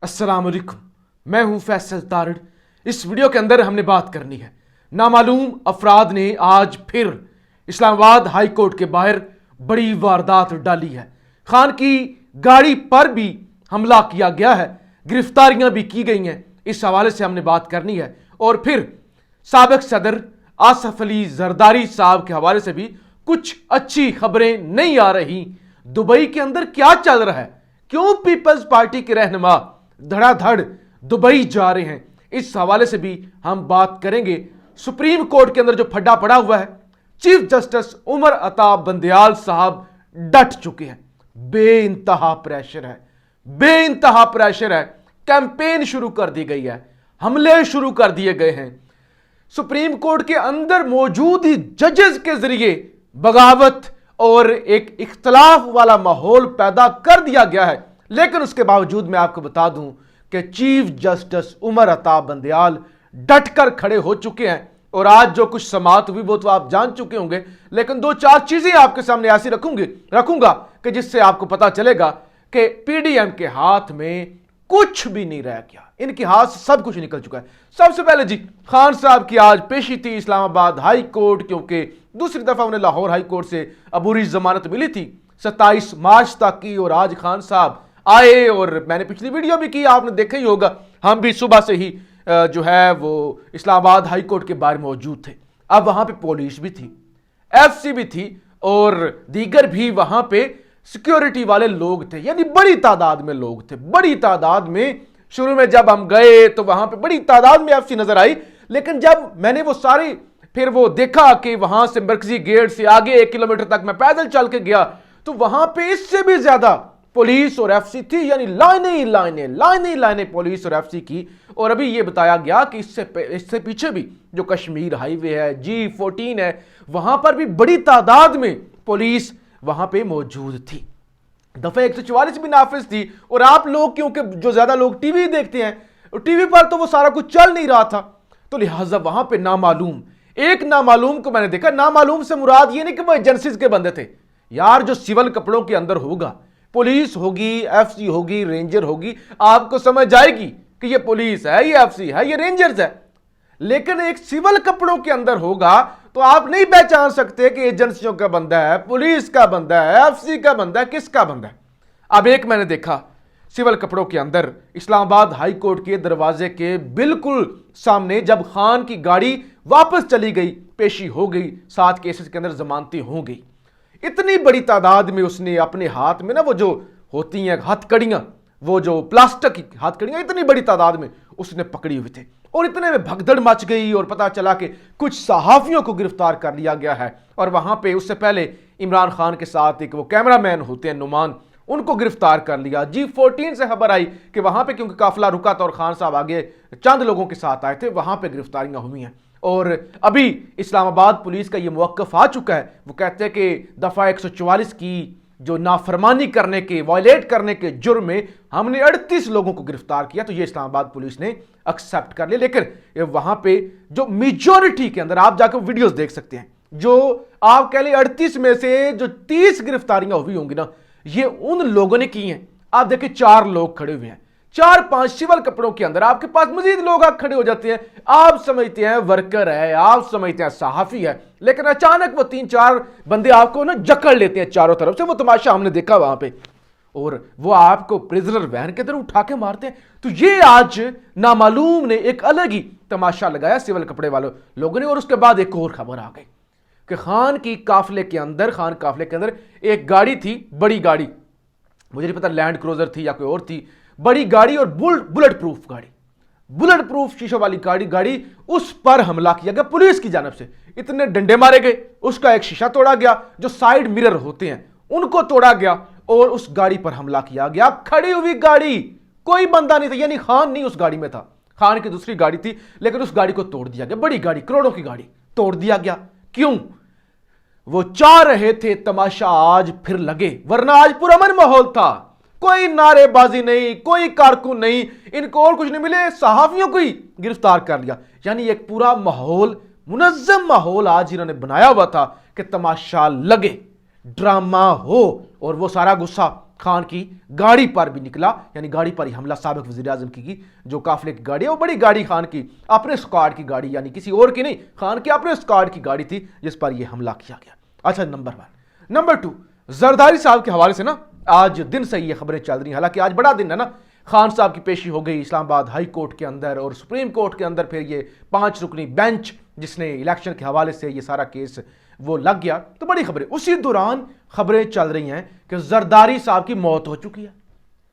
अस्सलाम वालेकुम, मैं हूं फैसल तारड़। इस वीडियो के अंदर हमने बात करनी है, नामालूम अफराद ने आज फिर इस्लामाबाद हाई कोर्ट के बाहर बड़ी वारदात डाली है। खान की गाड़ी पर भी हमला किया गया है, गिरफ्तारियां भी की गई हैं। इस हवाले से हमने बात करनी है। और फिर साबिक सदर आसफ अली जरदारी साहब के हवाले से भी कुछ अच्छी खबरें नहीं आ रही। दुबई के अंदर क्या चल रहा है, क्यों पीपल्स पार्टी के रहनुमा धड़ाधड़ दुबई जा रहे हैं, इस हवाले से भी हम बात करेंगे। सुप्रीम कोर्ट के अंदर जो फड्डा पड़ा हुआ है, चीफ जस्टिस उमर अता बंदयाल साहब डट चुके हैं। बेइंतहा प्रेशर है, बेइंतहा प्रेशर है। कैंपेन शुरू कर दी गई है, हमले शुरू कर दिए गए हैं। सुप्रीम कोर्ट के अंदर मौजूद ही जजेस के जरिए बगावत और एक इख्तलाफ वाला माहौल पैदा कर दिया गया है। लेकिन उसके बावजूद मैं आपको बता दूं कि चीफ जस्टिस उमर अता बंदयाल डटकर खड़े हो चुके हैं। और आज जो कुछ समाअत हुई वो तो आप जान चुके होंगे, लेकिन दो चार चीजें आपके सामने ऐसी रखूंगा कि जिससे आपको पता चलेगा कि पीडीएम के हाथ में कुछ भी नहीं रह गया, इनके हाथ से सब कुछ निकल चुका है। सबसे पहले जी, खान साहब की आज पेशी थी इस्लामाबाद हाई कोर्ट, क्योंकि दूसरी दफा उन्हें लाहौर हाई कोर्ट से अबूरी जमानत मिली थी 27 मार्च तक की। और आज खान साहब आए और मैंने पिछली वीडियो भी की, आपने देखा ही होगा। हम भी सुबह से ही जो है वो इस्लामाबाद हाई कोर्ट के बाहर मौजूद थे। अब वहां पे पुलिस भी थी, एफसी भी थी और दीगर भी वहां पे सिक्योरिटी वाले लोग थे, यानी बड़ी तादाद में लोग थे, बड़ी तादाद में। शुरू में जब हम गए तो वहां पे बड़ी तादाद में एफसी नजर आई, लेकिन जब मैंने वो सारी फिर वो देखा कि वहां से मरकजी गेट से आगे 1 किलोमीटर तक मैं पैदल चल के गया तो वहां पे इससे भी ज्यादा पुलिस और एफसी थी, यानी लाइनें पुलिस और एफसी की। और अभी ये बताया गया कि इससे पीछे भी जो कश्मीर हाईवे है, G14 है, वहां पर भी बड़ी तादाद में पुलिस वहां पे मौजूद थी। दफा 144 भी नाफिज थी। और आप लोग, क्योंकि जो ज्यादा लोग टीवी देखते हैं, टीवी पर तो वो सारा कुछ चल नहीं रहा था, तो लिहाजा वहां पे एक नामालूम को मैंने देखा। नामालूम से मुराद ये नहीं कि वो एजेंसीज के बंदे थे यार, जो सिविल कपड़ों के अंदर होगा, पुलिस होगी, एफसी होगी, रेंजर होगी, आपको समझ जाएगी कि ये पुलिस है, ये एफसी है, ये रेंजर्स है। लेकिन एक सिविल कपड़ों के अंदर होगा तो आप नहीं पहचान सकते कि एजेंसियों का बंदा है, पुलिस का बंदा है, एफसी का बंदा है, किसका बंदा है। अब एक मैंने देखा सिविल कपड़ों के अंदर इस्लामाबाद हाई कोर्ट के दरवाजे के बिल्कुल सामने, जब खान की गाड़ी वापस चली गई, पेशी हो गई, 7 केसेस के अंदर जमानती हो गई। इतनी बड़ी तादाद में उसने अपने हाथ में ना वो जो होती हैं हथकड़ियां, वो जो प्लास्टिक की हथकड़ियां, इतनी बड़ी तादाद में उसने पकड़ी हुई थी। और इतने में भगदड़ मच गई और पता चला कि कुछ सहाफियों को गिरफ्तार कर लिया गया है। और वहां पे उससे पहले इमरान खान के साथ एक वो कैमरामैन होते हैं नुमान, उनको गिरफ्तार कर लिया। G14 से खबर आई कि वहां पे क्योंकि काफिला रुका था और खान साहब आगे चंद लोगों के साथ आए थे, वहां पे गिरफ्तारियां हुई हैं। और अभी इस्लामाबाद पुलिस का ये मौक़िफ़ आ चुका है, वो कहते हैं कि दफ़ा 144 की जो नाफरमानी करने के, वायलेट करने के जुर्म में हमने 38 लोगों को गिरफ्तार किया। तो ये इस्लामाबाद पुलिस ने एक्सेप्ट कर लिया। लेकिन वहां पे जो मेजॉरिटी के अंदर आप जाकर वीडियोस देख सकते हैं, जो आप कह लें 38 में से जो 30 गिरफ्तारियां हुई होंगी ना, ये उन लोगों ने की हैं। आप देखिए 4 लोग खड़े हुए हैं, 4-5 सिविल कपड़ों के अंदर, आपके पास मजीद लोग आकर खड़े हो जाते हैं। आप समझते हैं वर्कर है, आप समझते हैं सहाफी है, लेकिन अचानक वो 3-4 बंदे आपको ना जकड़ लेते हैं चारों तरफ से। वो तमाशा हमने देखा वहां पे, और वो आपको प्रिजनर वैन के अंदर उठा के मारते हैं। तो ये आज नामालूम ने एक अलग ही तमाशा लगाया सिविल कपड़े वालों लोगों ने। और उसके बाद एक और खबर आ गई कि खान काफिले के अंदर एक गाड़ी थी, बड़ी गाड़ी, मुझे नहीं पता लैंड क्रूजर थी या कोई और थी, बड़ी गाड़ी और बुलेट प्रूफ शीशों वाली गाड़ी, उस पर हमला किया गया पुलिस की जानब से। इतने डंडे मारे गए, उसका एक शीशा तोड़ा गया, जो साइड मिरर होते हैं उनको तोड़ा गया, और उस गाड़ी पर हमला किया गया। खड़ी हुई गाड़ी, कोई बंदा नहीं था, यानी खान नहीं उस गाड़ी में था, खान की दूसरी गाड़ी थी, लेकिन उस गाड़ी को तोड़ दिया गया। बड़ी गाड़ी, करोड़ों की गाड़ी तोड़ दिया गया। क्यों? वो चाह रहे थे तमाशा आज फिर लगे, वरना आज पुरअमन माहौल था, कोई नारेबाजी नहीं, कोई कारकुन नहीं, इनको और कुछ नहीं मिले, सहाफियों को ही गिरफ्तार कर लिया। यानी एक पूरा माहौल, मुनज्जम माहौल आज इन्होंने बनाया हुआ था कि तमाशा लगे, ड्रामा हो। और वो सारा गुस्सा खान की गाड़ी पर भी निकला, यानी गाड़ी पर ही हमला साबिक वज़ीर-ए-आज़म की जो काफिले की गाड़ी है, वो बड़ी गाड़ी खान की अपने स्क्वाड की गाड़ी, यानी किसी और की नहीं, खान की अपने स्क्वाड की गाड़ी थी जिस पर यह हमला किया गया। अच्छा, नंबर 1। नंबर 2, जरदारी साहब के हवाले से ना आज दिन से ये खबरें चल रही हैं, हालांकि आज बड़ा दिन है ना, खान साहब की पेशी हो गई इस्लामाबाद हाई कोर्ट के अंदर और सुप्रीम कोर्ट के अंदर, फिर ये 5 रुकनी बेंच जिसने इलेक्शन के हवाले से ये सारा केस वो लग गया, तो बड़ी खबरें। उसी दौरान खबरें चल रही हैं कि जरदारी साहब की मौत हो चुकी है,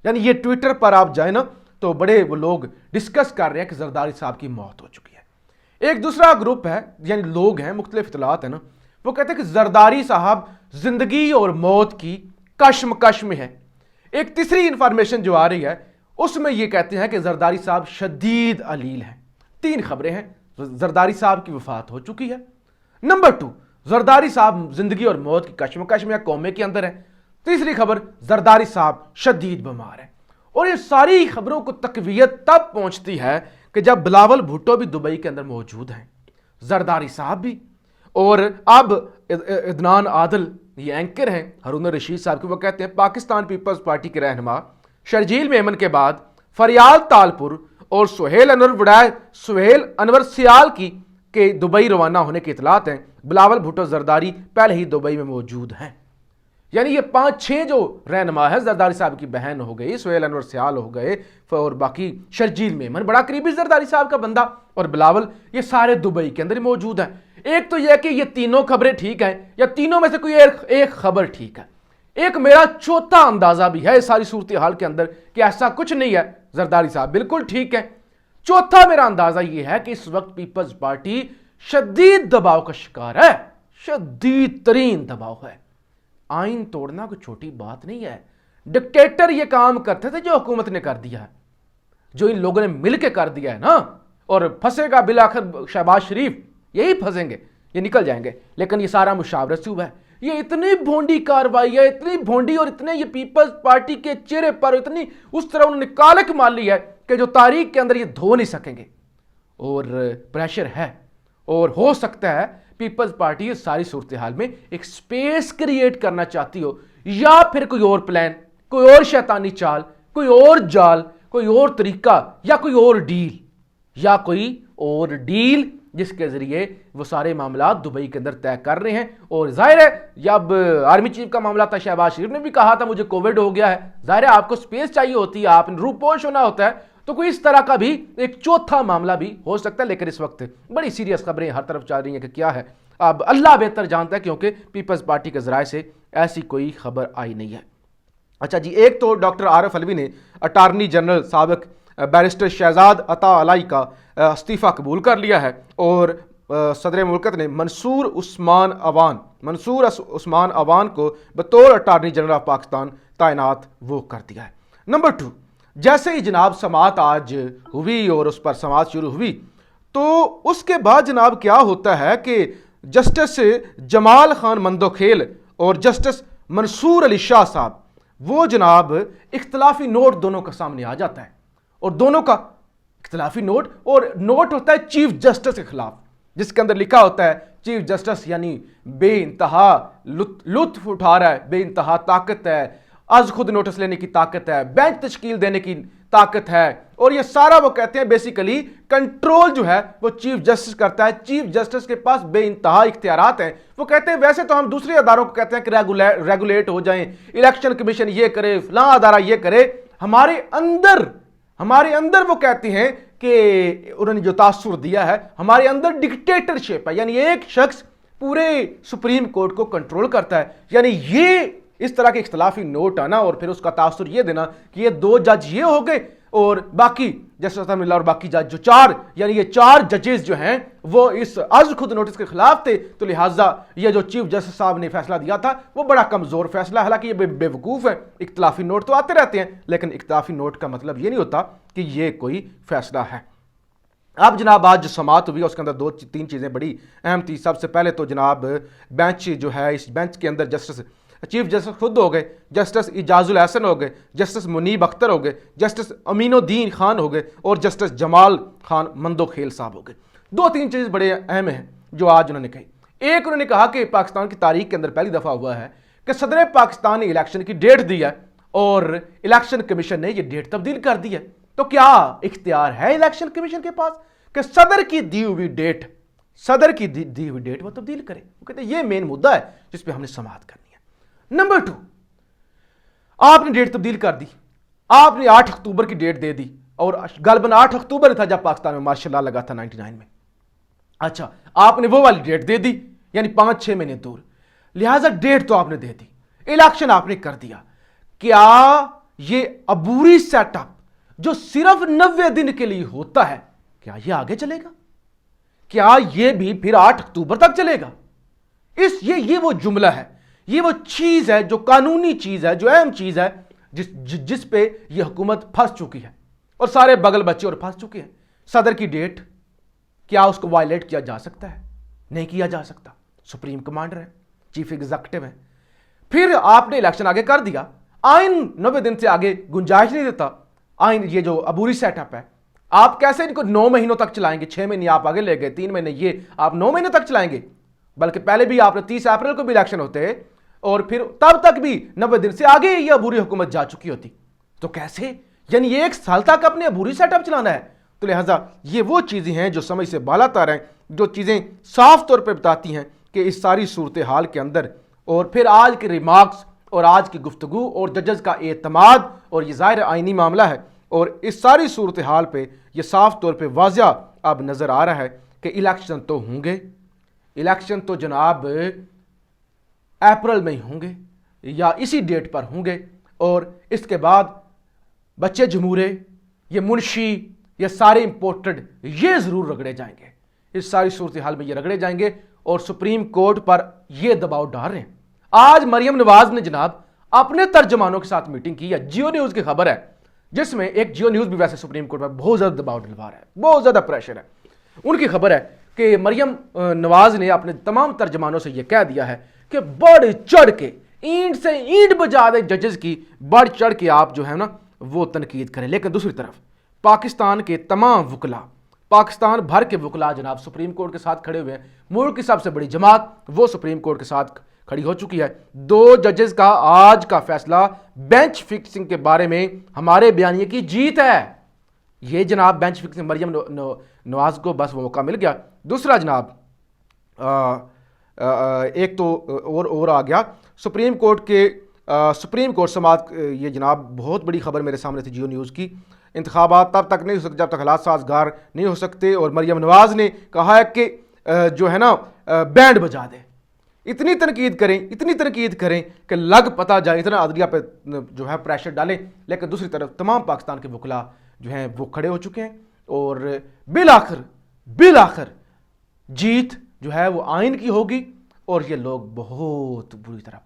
यानी ये ट्विटर पर आप जाए ना तो बड़े वो लोग डिस्कस कर रहे हैं कि जरदारी साहब की मौत हो चुकी है। एक दूसरा ग्रुप है, यानी लोग हैं, मुख्तलिफ इत्तलात है ना, वो कहते हैं कि जरदारी साहब जिंदगी और मौत की कश्मकश में है। एक तीसरी इंफॉर्मेशन जो आ रही है उसमें ये कहते हैं कि जरदारी साहब शदीद अलील हैं। 3 खबरें हैं, जरदारी साहब की वफात हो चुकी है, नंबर 2 जरदारी साहब जिंदगी और मौत की कश्मकश में या कोमे के अंदर है, तीसरी खबर जरदारी साहब शदीद बीमार है। और ये सारी खबरों को तकवीयत तब पहुंचती है कि जब बिलावल भुट्टो भी दुबई के अंदर मौजूद हैं, जरदारी साहब भी, और अब इदनान आदिल ये एंकर हैं हारून रशीद साहब के, वो कहते हैं पाकिस्तान पीपल्स पार्टी के रहनुमा शर्जील मेमन के बाद फरियाल तालपुर और सुहेल अनवर सियाल की के दुबई रवाना होने की इतलात हैं। बिलावल भुट्टो जरदारी पहले ही दुबई में मौजूद हैं, यानी ये 5-6 जो रहनुमा है, जरदारी साहब की बहन हो गई, सुहेल अनवर सियाल हो गए, और बाकी शर्जील मेमन बड़ा करीबी जरदारी साहब का बंदा, और बिलावल, ये सारे दुबई के अंदर मौजूद हैं। एक तो यह कि ये तीनों खबरें ठीक हैं या तीनों में से कोई एक खबर ठीक है। एक मेरा चौथा अंदाजा भी है इस सारी सूरत हाल के अंदर कि ऐसा कुछ नहीं है, जरदारी साहब बिल्कुल ठीक है। चौथा मेरा अंदाजा यह है कि इस वक्त पीपल्स पार्टी शदीद दबाव का शिकार है, शदीद तरीन दबाव है। आइन तोड़ना कोई छोटी बात नहीं है। डिक्टेटर ये काम करते थे जो हुकूमत ने कर दिया है, जो इन लोगों ने मिलकर कर दिया है ना, और फंसेगा बिल आखिर शहबाज शरीफ, यही फंसेंगे, ये निकल जाएंगे। लेकिन ये सारा मुशावरत से हुआ है, ये इतनी भोंडी कार्रवाई है, इतनी भोंडी, और इतने ये पीपल्स पार्टी के चेहरे पर इतनी उस तरह उन्होंने कालक मार ली है कि जो तारीख के अंदर ये धो नहीं सकेंगे। और प्रेशर है, और हो सकता है पीपल्स पार्टी इस सारी सूरत हाल में एक स्पेस क्रिएट करना चाहती हो, या फिर कोई और प्लान, कोई और शैतानी चाल, कोई और जाल, कोई और तरीका, या कोई और डील जिसके जरिए वो सारे मामला दुबई के अंदर तय कर रहे हैं। और जाहिर है जब आर्मी चीफ का मामला था, शहबाज शरीफ ने भी कहा था मुझे कोविड हो गया है, जाहिर है आपको स्पेस चाहिए होती है, आपने रूपोश होना होता है, तो कोई इस तरह का भी एक चौथा मामला भी हो सकता है। लेकिन इस वक्त बड़ी सीरियस खबरें हर तरफ चल रही हैं कि क्या है, अब अल्लाह बेहतर जानता है, क्योंकि पीपल्स पार्टी के जराए से ऐसी कोई खबर आई नहीं है। अच्छा जी, एक तो डॉक्टर आरिफ अलवी ने अटारनी जनरल साबिक बैरिस्टर शहजाद अता अलाई का इस्तीफ़ा कबूल कर लिया है, और सदर मुल्कत ने मंसूर उस्मान अवान को बतौर अटारनी जनरल ऑफ पाकिस्तान तैनात वो कर दिया है। नंबर 2, जैसे ही जनाब समात आज हुई और उस पर समात शुरू हुई, तो उसके बाद जनाब क्या होता है कि जस्टिस जमाल खान मंदोखेल और जस्टिस मंसूर अली शाह साहब, वो जनाब इख्तलाफी नोट दोनों का सामने आ जाता है, और दोनों का इख्तलाफी नोट, और नोट होता है चीफ जस्टिस के खिलाफ, जिसके अंदर लिखा होता है चीफ जस्टिस यानी बेइंतहा लुत्फ उठा रहा है, बेइंतहा ताकत है, आज खुद नोटिस लेने की ताकत है, बेंच तश्कील देने की ताकत है, और ये सारा वो कहते हैं बेसिकली कंट्रोल जो है वो चीफ जस्टिस करता है। चीफ जस्टिस के पास बेइंतहा इख्तियारात हैं। वो कहते हैं वैसे तो हम दूसरे अदारों को कहते हैं कि रेगुलेट हो जाएं, इलेक्शन कमीशन ये करे, फलां अदारा ये करे, हमारे अंदर वो कहते हैं कि उन्होंने जो तासुर दिया है, हमारे अंदर डिक्टेटरशिप है, यानी एक शख्स पूरे सुप्रीम कोर्ट को कंट्रोल करता है। यानी ये इस तरह के इख्तलाफी नोट आना और फिर उसका तासुर ये देना कि ये 2 जज ये हो गए और बाकी जस्टिस मिल्ला और बाकी जज जो 4, यानी ये 4 जजेस जो हैं वो इस आज खुद नोटिस के खिलाफ थे, तो लिहाजा ये जो चीफ जस्टिस साहब ने फैसला दिया था वो बड़ा कमजोर फैसला है। हालांकि ये बेवकूफ़ है, इख्तलाफी नोट तो आते रहते हैं, लेकिन इख्तलाफी नोट का मतलब ये नहीं होता कि ये कोई फैसला है। अब जनाब आज जो समात हुई उसके अंदर 2-3 चीज़ें बड़ी अहम थी। सबसे पहले तो जनाब बेंच जो है, इस बेंच के अंदर जस्टिस चीफ जस्टिस खुद हो गए, जस्टिस इजाजुल हसन हो गए, जस्टिस मुनीब अख्तर हो गए, जस्टिस अमीनुद्दीन खान हो गए और जस्टिस जमाल खान मंदोखेल साहब हो गए। 2-3 चीज़ बड़े अहम हैं जो आज उन्होंने कही। एक, उन्होंने कहा कि पाकिस्तान की तारीख के अंदर पहली दफ़ा हुआ है कि सदर पाकिस्तान ने इलेक्शन की डेट दी है और इलेक्शन कमीशन ने यह डेट तब्दील कर दी है। तो क्या इख्तियार है इलेक्शन कमीशन के पास कि सदर की दी हुई डेट वो तब्दील करे? वो कहते हैं ये मेन मुद्दा है जिस पे हमने समाअत करनी है। नंबर 2, आपने डेट तब्दील कर दी, आपने 8 अक्टूबर की डेट दे दी और गलबन 8 अक्टूबर था जब पाकिस्तान में मार्शल लॉ लगा था 99 में। अच्छा, आपने वो वाली डेट दे दी, यानी 5-6 महीने दूर, लिहाजा डेट तो आपने दे दी, इलेक्शन आपने कर दिया। क्या ये अबूरी सेटअप जो सिर्फ 90 दिन के लिए होता है, क्या ये आगे चलेगा? क्या ये भी फिर 8 अक्टूबर तक चलेगा? ये वो जुमला है, ये वो चीज है जो कानूनी चीज है, जो अहम चीज है जिस पे ये हुकूमत फंस चुकी है और सारे बगल बच्चे और फंस चुके हैं। सदर की डेट, क्या उसको वायलेट किया जा सकता है? नहीं किया जा सकता। सुप्रीम कमांडर है, चीफ एग्जीक्यूटिव है। फिर आपने इलेक्शन आगे कर दिया, आइन 90 दिन से आगे गुंजाइश नहीं देता। आइन ये जो अबूरी सेटअप है, आप कैसे इनको 9 महीनों तक चलाएंगे? 6 महीने आप आगे ले गए, 3 महीने ये आप 9 महीने तक चलाएंगे। बल्कि पहले भी आपने 30 अप्रैल को भी इलेक्शन होते और फिर तब तक भी 90 दिन से आगे ये अबूरी हुकूमत जा चुकी होती। तो कैसे, यानी ये 1 साल तक अपने अबूरी सेटअप चलाना है? तो लिहाजा ये वो चीजें हैं जो समझ से बालातर हैं, जो चीजें साफ तौर पर बताती हैं कि इस सारी सूरत हाल के अंदर और फिर आज के रिमार्क्स और आज की गुफ्तगू और जजेस का एतमाद, और ये ज़ाहिर आइनी मामला है, और इस सारी सूरत हाल पे ये साफ तौर पे वाज़िया अब नज़र आ रहा है कि इलेक्शन तो होंगे, इलेक्शन तो जनाब अप्रैल में ही होंगे या इसी डेट पर होंगे, और इसके बाद बच्चे जमूरे, ये मुंशी, ये सारे इंपोर्टेड ये ज़रूर रगड़े जाएंगे। इस सारी सूरत हाल में ये रगड़े जाएंगे और सुप्रीम कोर्ट पर ये दबाव डाल रहे हैं। आज मरियम नवाज ने जनाब अपने तर्जमानों के साथ मीटिंग की है, जियो न्यूज़ की खबर है, जिसमें एक जियो न्यूज़ भी वैसे सुप्रीम कोर्ट पर बहुत ज़्यादा दबाव डलवा रहा है, बहुत ज़्यादा प्रेशर है। उनकी खबर है कि मरियम नवाज ने अपने तमाम तर्जमानों से यह कह दिया है कि बढ़ चढ़ के ईंट से ईंट बजा दे जजेस की, बढ़ चढ़ के आप जो है ना वो तनकीद करें। लेकिन दूसरी तरफ पाकिस्तान के तमाम वकला, पाकिस्तान भर के वकला जनाब सुप्रीम कोर्ट के साथ खड़े हुए हैं। मुल्क की सबसे बड़ी जमात वो सुप्रीम कोर्ट के साथ खड़ी हो चुकी है। 2 जजेस का आज का फैसला बेंच फिक्सिंग के बारे में हमारे बयानिए की जीत है। ये जनाब बेंच फिक्सिंग मरियम नवाज को बस वो मौका मिल गया। दूसरा जनाब एक तो और आ गया सुप्रीम कोर्ट समात, ये जनाब बहुत बड़ी खबर मेरे सामने थी जियो न्यूज़ की। इंतखाबात तब तक नहीं हो सकते जब तक हालात साजगार नहीं हो सकते, और मरियम नवाज ने कहा है कि जो है ना बैंड बजा दे। इतनी तनकीद करें कि लग पता जाए, इतना अदलिया पे जो है प्रेशर डालें। लेकिन दूसरी तरफ तमाम पाकिस्तान के वकला जो हैं वो खड़े हो चुके हैं, और बिल आखिर जीत जो है वो आइन की होगी। और ये लोग बहुत बुरी तरह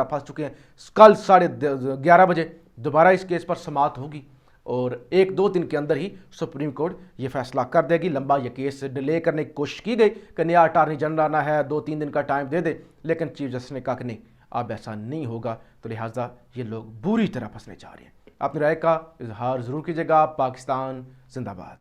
फंस चुके हैं। कल 11:30 बजे दोबारा इस केस पर समाअत होगी, और 1-2 दिन के अंदर ही सुप्रीम कोर्ट ये फैसला कर देगी। लंबा ये केस डिले करने की कोशिश की गई कि नया अटार्नी जनरल आना है, 2-3 दिन का टाइम दे दे, लेकिन चीफ जस्टिस ने कहा कि नहीं, अब ऐसा नहीं होगा। तो लिहाजा ये लोग बुरी तरह फंसने जा रहे हैं। अपनी राय का इजहार ज़रूर कीजिएगा। पाकिस्तान जिंदाबाद।